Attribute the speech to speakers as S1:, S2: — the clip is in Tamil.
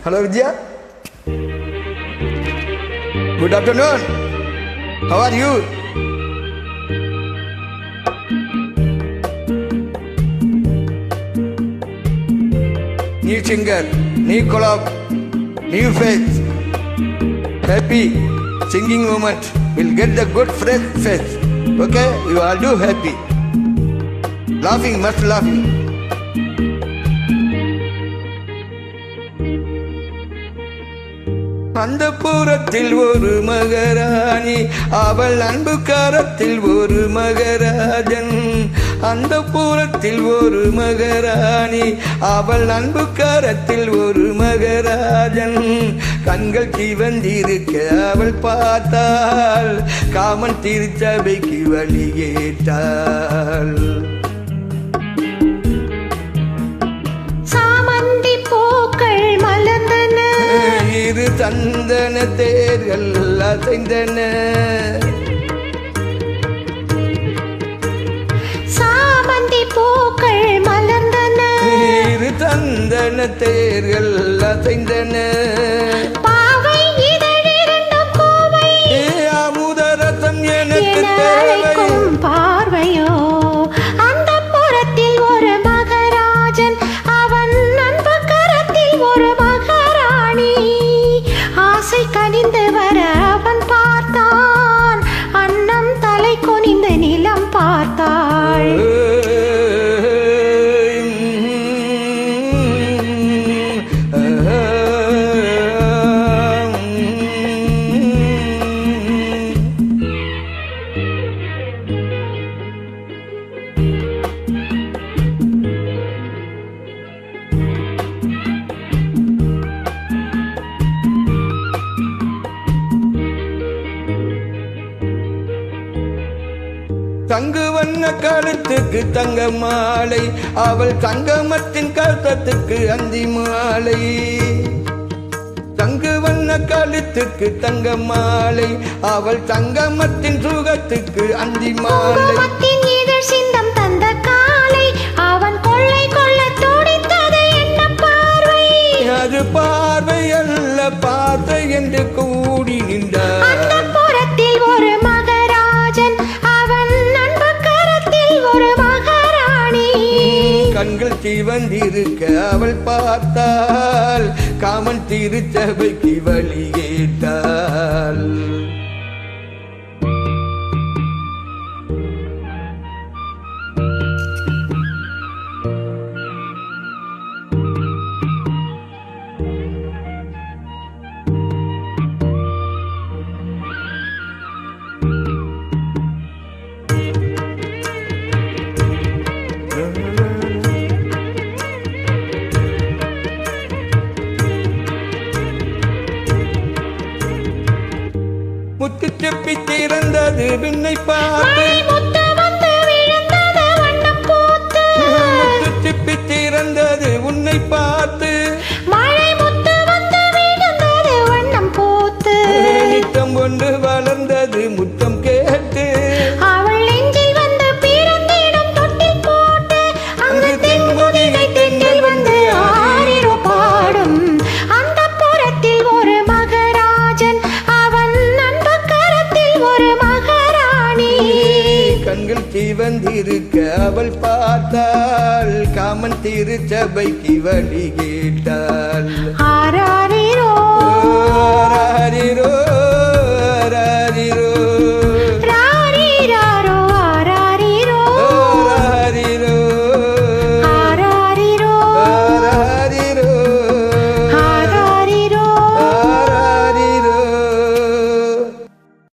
S1: Hello Vidya. Good afternoon. How are you? New singer, new collab, new face. Happy singing moment will get the good fresh face. Okay, you all do happy. Laughing, must laughing. அந்த புறத்தில் ஒரு மகராணி, அவள் அன்பு கரத்தில் ஒரு மகராஜன். அந்த புறத்தில் ஒரு மகராணி, அவள் அன்பு கரத்தில் ஒரு மகராஜன். கண்கள் சிவந்திருக்க அவள் பார்த்தாள், காமன் திருச்சபைக்கு வழி கேட்டாள். இரு சந்தன தேர்கள் அசைந்தன,
S2: சாமந்தி பூக்கள் மலர்ந்தன.
S1: இரு சந்தன தேர்கள் அசைந்தன,
S2: பாவை இதழிரண்டும் கோவை,
S1: அமுதரசம் எனக்கு தேவை.
S2: பார்வையோ அந்த புறத்தில் ஒரு மகராஜன், அவன் அன்பு கரத்தில் ஒரு மகராணி. ஆசை கனிந்து வர அவன் பார்த்தான், அன்னம் தலை குனிந்து நிலம் பார்த்தாள்.
S1: தங்கு வண்ண கழுத்துக்கு தங்க மாலை, அவள் தங்கமத்தின் கழுத்தத்துக்கு அந்தி மாலை. தங்கு வண்ண கழுத்துக்கு தங்க மாலை, அவள் தங்கமத்தின் சுகத்துக்கு அந்தி மாலை.
S2: சிந்தம் தந்த காலை, அவன் கொள்ளை கொள்ள துடித்தது என்ன பார்வை.
S1: அது பார்வை அல்ல பார்வை என்று கூடி நின்றார்.
S2: அந்த புறத்தில் ஒரு மகராஜன், அவன் அன்பு கரத்தில் ஒரு மகராணி.
S1: கண்கள் சிவந்திருக்க அவள் பார்த்தாள், காமன் திருச்சபைக்கு வழி கேட்டாள். முத்து செப்பி திறந்தது விண்ணை பார்த்து,
S2: முத்து வந்து விழுந்தது வண்ணம் பூத்து.
S1: முத்து செப்பி திறந்தது உன்னை பார்த்து,
S2: மழை முத்து வந்து விழுந்தது வண்ணம் பூத்து.
S1: நித்தம் கொண்டு வளர்ந்தது முத்தம் கேட்டு,
S2: அவள் நெஞ்சில் வந்து பிறந்திடும் தொட்டில் போட்டு, அங்கு தென்முதிகை தென்றல் வந்து ஆரிரோ பாடும். அந்த புறத்தில் ஒரு மகராஜன், அவன் அன்பு கரத்தில் ஒரு மகராணி.
S1: கண்கள் சிவந்திருக்க அவள் பார்த்தாள், காமன் திருச்சபைக்கு வழி கேட்டாள்.